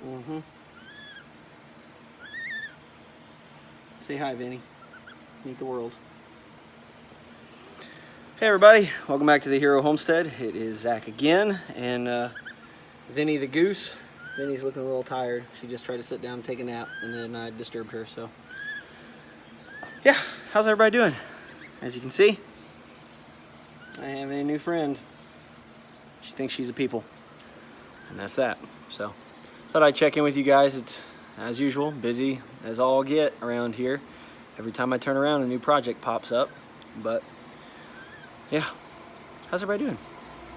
Mm-hmm. Say hi, Vinny. Meet the world. Hey everybody, welcome back to the Hero Homestead. It is Zach again, and Vinny the goose. Vinny's looking a little tired. She just tried to sit down and take a nap, and then I disturbed her, so. Yeah, how's everybody doing? As you can see, I have a new friend. She thinks she's a people, and that's that. So, thought I'd check in with you guys. It's, as usual, busy as all get around here. Every time I turn around, a new project pops up, but yeah, how's everybody doing?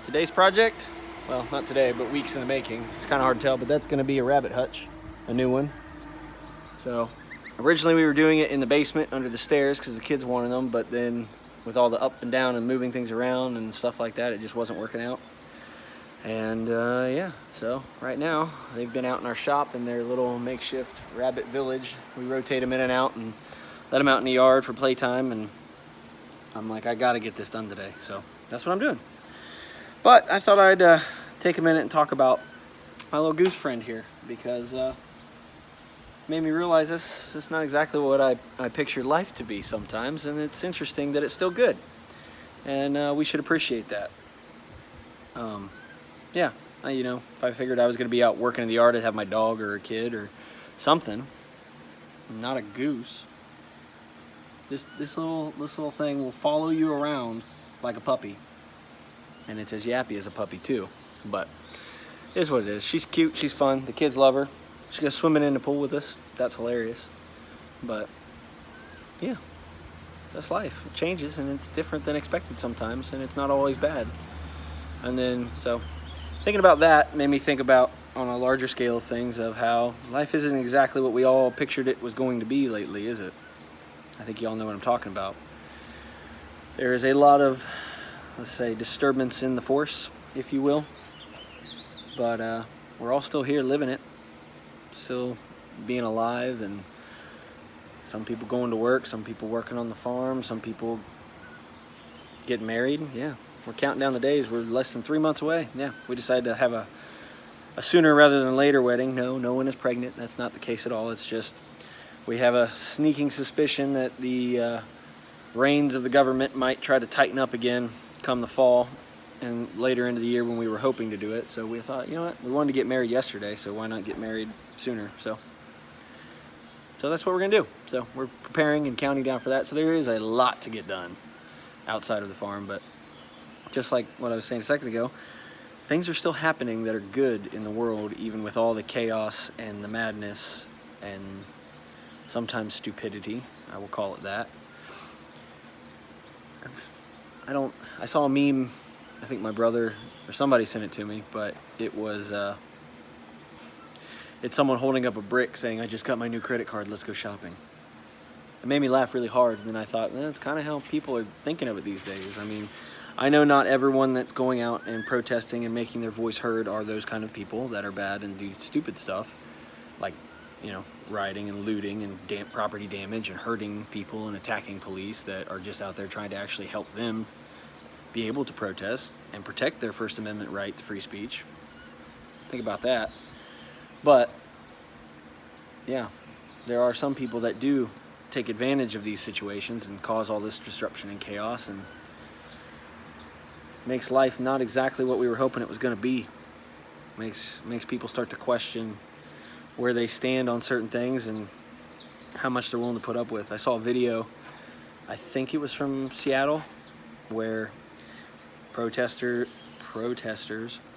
Today's project, well, not today, but weeks in the making. It's kind of hard to tell, but that's going to be a rabbit hutch, a new one. So originally we were doing it in the basement under the stairs because the kids wanted them, but then with all the up and down and moving things around and stuff like that, it just wasn't working out. And yeah, so right now they've been out in our shop in their little makeshift rabbit village. We rotate them in and out and let them out in the yard for playtime, and I'm like, I gotta get this done today, so that's what I'm doing. But I thought I'd take a minute and talk about my little goose friend here, because made me realize this is not exactly what I pictured life to be sometimes, and it's interesting that it's still good, and we should appreciate that. Yeah, you know, if I figured I was gonna be out working in the yard, I'd have my dog or a kid or something, not a goose. This little thing will follow you around like a puppy, and it's as yappy as a puppy too. But it is what it is. She's cute. She's fun. The kids love her. She goes swimming in the pool with us. That's hilarious. But yeah, that's life. It changes, and it's different than expected sometimes, and it's not always bad. And then so thinking about that made me think about, on a larger scale of things, of how life isn't exactly what we all pictured it was going to be lately, is it? I think you all know what I'm talking about. There is a lot of, let's say, disturbance in the force, if you will. But we're all still here living it, still being alive, and some people going to work, some people working on the farm, some people getting married. Yeah, we're counting down the days. We're less than 3 months away. Yeah, we decided to have a sooner rather than later wedding. No one is pregnant. That's not the case at all. It's just we have a sneaking suspicion that the reins of the government might try to tighten up again come the fall and later into the year when we were hoping to do it. So we thought, you know what, we wanted to get married yesterday, so why not get married sooner? So that's what we're gonna do. So we're preparing and counting down for that. So there is a lot to get done outside of the farm, but just like what I was saying a second ago, things are still happening that are good in the world, even with all the chaos and the madness and sometimes stupidity, I will call it that. I saw a meme, I think my brother or somebody sent it to me, but it was, it's someone holding up a brick saying, I just got my new credit card, let's go shopping. It made me laugh really hard, and then I thought, that's kind of how people are thinking of it these days. I mean, I know not everyone that's going out and protesting and making their voice heard are those kind of people that are bad and do stupid stuff, like, you know, rioting and looting and property damage and hurting people and attacking police that are just out there trying to actually help them be able to protest and protect their First Amendment right to free speech. Think about that. But yeah, there are some people that do take advantage of these situations and cause all this disruption and chaos, and makes life not exactly what we were hoping it was going to be. Makes people start to question where they stand on certain things and how much they're willing to put up with. I saw a video, I think it was from Seattle, where protesters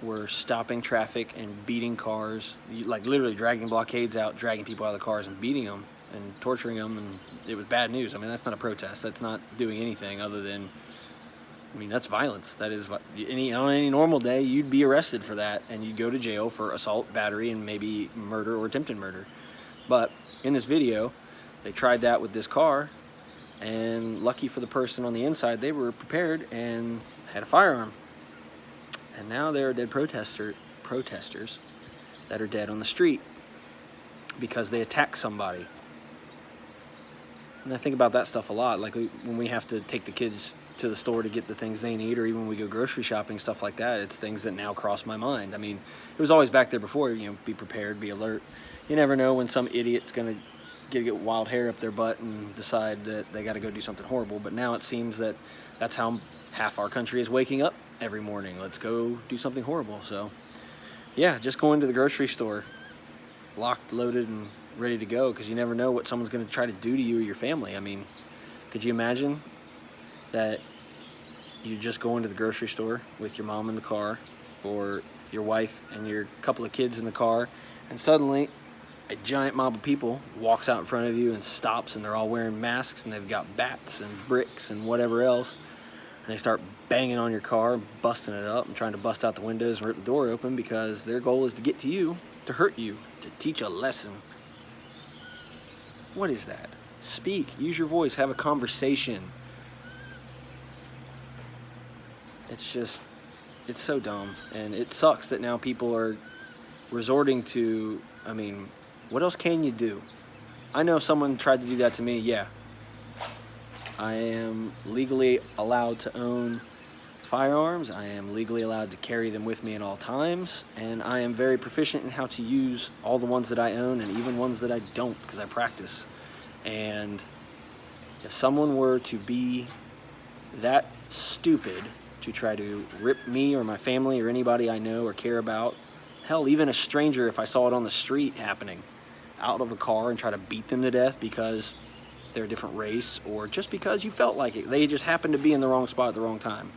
were stopping traffic and beating cars, like literally dragging blockades out, dragging people out of the cars and beating them and torturing them, and it was bad news. I mean, that's not a protest. That's not doing anything other than, I mean, that's violence. That is, on any normal day, you'd be arrested for that, and you'd go to jail for assault, battery, and maybe murder or attempted murder. But in this video, they tried that with this car, and lucky for the person on the inside, they were prepared and had a firearm. And now there are dead protesters that are dead on the street because they attacked somebody. And I think about that stuff a lot, like when we have to take the kids to the store to get the things they need, or even when we go grocery shopping, stuff like that. It's things that now cross my mind. I mean, it was always back there before, be prepared, be alert. You never know when some idiot's going to get wild hair up their butt and decide that they got to go do something horrible. But now it seems that that's how half our country is waking up every morning. Let's go do something horrible. So yeah, just going to the grocery store, locked, loaded, and ready to go, because you never know what someone's going to try to do to you or your family. I mean, could you imagine that you just go into the grocery store with your mom in the car, or your wife and your couple of kids in the car, and suddenly a giant mob of people walks out in front of you and stops, and they're all wearing masks, and they've got bats and bricks and whatever else, and they start banging on your car, busting it up and trying to bust out the windows and rip the door open, because their goal is to get to you, to hurt you, to teach a lesson. What is that? Speak, use your voice, have a conversation. It's so dumb, and it sucks that now people are resorting to, I mean, what else can you do? I know someone tried to do that to me. Yeah, I am legally allowed to own firearms. I am legally allowed to carry them with me at all times, and I am very proficient in how to use all the ones that I own, and even ones that I don't, because I practice. And if someone were to be that stupid to try to rip me or my family or anybody I know or care about, hell, even a stranger, if I saw it on the street happening, out of a car, and try to beat them to death because they're a different race, or just because you felt like it, they just happened to be in the wrong spot at the wrong time.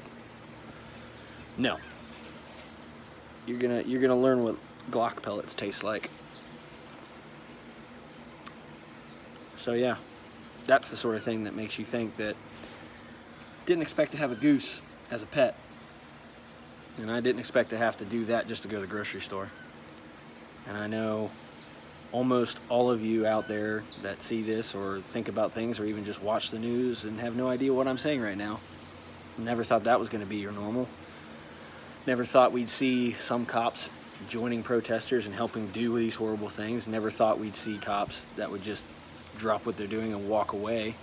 No. You're gonna learn what Glock pellets taste like. So yeah, that's the sort of thing that makes you think that didn't expect to have a goose as a pet, and I didn't expect to have to do that just to go to the grocery store. And I know almost all of you out there that see this or think about things or even just watch the news and have no idea what I'm saying right now. Never thought that was going to be your normal. Never thought we'd see some cops joining protesters and helping do these horrible things. Never thought we'd see cops that would just drop what they're doing and walk away.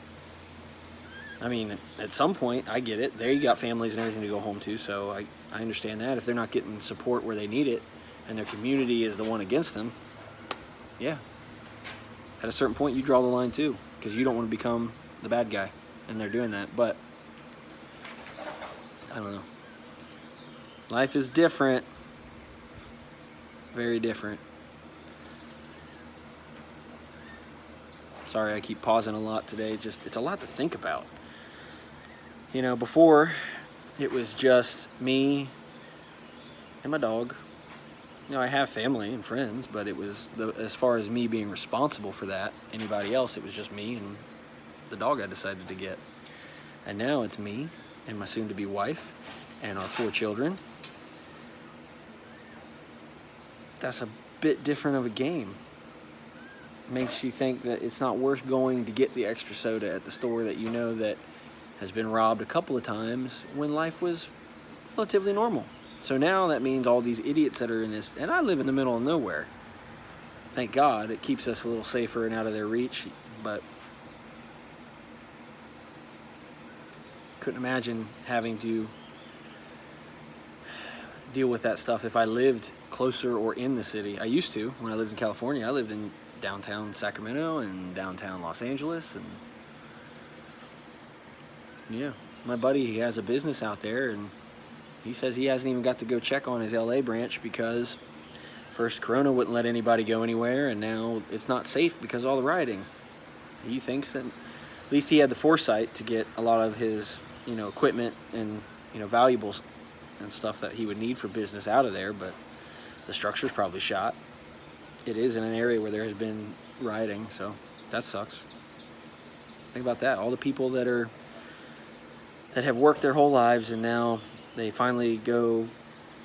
I mean, at some point, I get it. They got families and everything to go home to, so I understand that. If they're not getting support where they need it and their community is the one against them, yeah. At a certain point, you draw the line too, because you don't want to become the bad guy, and they're doing that. But I don't know. Life is different. Very different. Sorry, I keep pausing a lot today. It's a lot to think about. You know, before it was just me and my dog. You know, I have family and friends, but it was as far as me being responsible for that, anybody else, it was just me and the dog I decided to get. And now it's me and my soon-to-be wife and our 4 children. That's a bit different of a game. Makes you think that it's not worth going to get the extra soda at the store that you know that has been robbed a couple of times when life was relatively normal. So now that means all these idiots that are in this, and I live in the middle of nowhere. Thank God, it keeps us a little safer and out of their reach, but couldn't imagine having to deal with that stuff if I lived closer or in the city. I used to, when I lived in California. I lived in downtown Sacramento and downtown Los Angeles, and yeah, my buddy, he has a business out there, and he says he hasn't even got to go check on his LA branch because first Corona wouldn't let anybody go anywhere, and now it's not safe because of all the rioting. He thinks that at least he had the foresight to get a lot of his, equipment and, valuables and stuff that he would need for business out of there, but the structure's probably shot. It is in an area where there has been rioting, so that sucks. Think about that. All the people that have worked their whole lives and now they finally go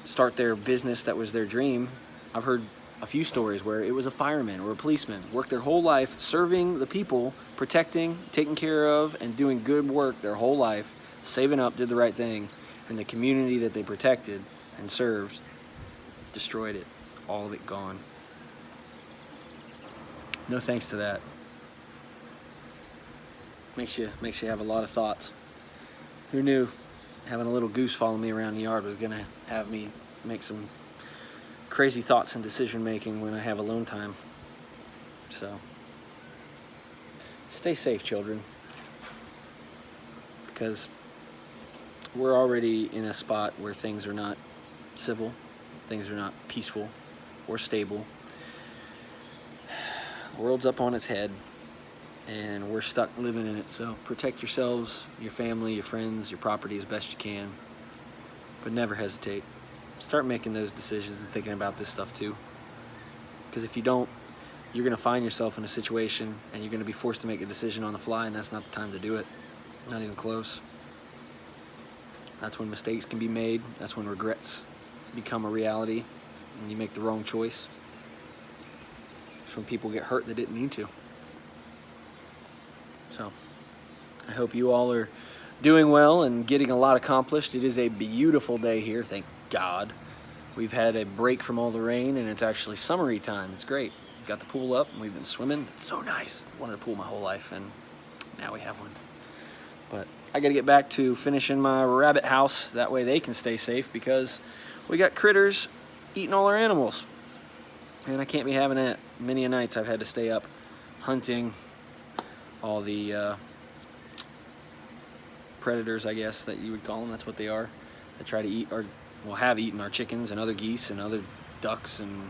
start their business that was their dream. I've heard a few stories where it was a fireman or a policeman, worked their whole life serving the people, protecting, taking care of, and doing good work their whole life, saving up, did the right thing, and the community that they protected and served destroyed it. All of it gone. No thanks to that. Makes you have a lot of thoughts. Who knew having a little goose follow me around the yard was gonna have me make some crazy thoughts and decision making when I have alone time. So stay safe, children, because we're already in a spot where things are not civil, things are not peaceful or stable. The world's up on its head and we're stuck living in it. So protect yourselves, your family, your friends, your property as best you can, but never hesitate. Start making those decisions and thinking about this stuff too, because if you don't, you're going to find yourself in a situation and you're going to be forced to make a decision on the fly, and that's not the time to do it. Not even close. That's when mistakes can be made. That's when regrets become a reality and you make the wrong choice. It's when people get hurt that didn't need to. So I hope you all are doing well and getting a lot accomplished. It is a beautiful day here, thank God. We've had a break from all the rain and it's actually summery time. It's great. Got the pool up and we've been swimming. It's so nice. Wanted a pool my whole life and now we have one. But I gotta get back to finishing my rabbit house. That way they can stay safe, because we got critters eating all our animals. And I can't be having that. Many a nights I've had to stay up hunting all the predators, I guess that you would call them. That's what they are. They try to eat our, well, have eaten our chickens and other geese and other ducks, and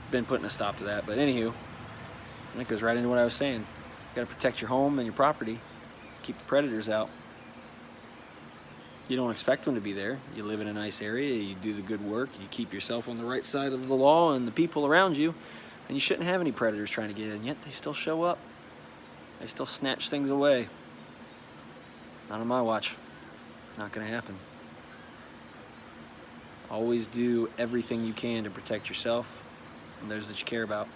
been putting a stop to that. But anywho, that goes right into what I was saying. You gotta protect your home and your property. Keep the predators out. You don't expect them to be there. You live in a nice area, you do the good work, you keep yourself on the right side of the law and the people around you, and you shouldn't have any predators trying to get in, yet they still show up. They still snatch things away. Not on my watch. Not gonna happen. Always do everything you can to protect yourself and those that you care about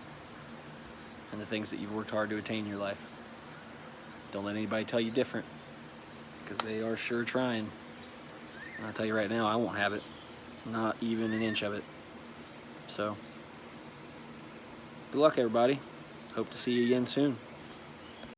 and the things that you've worked hard to attain in your life. Don't let anybody tell you different, because they are sure trying. And I'll tell you right now, I won't have it. Not even an inch of it. So, good luck, everybody. Hope to see you again soon.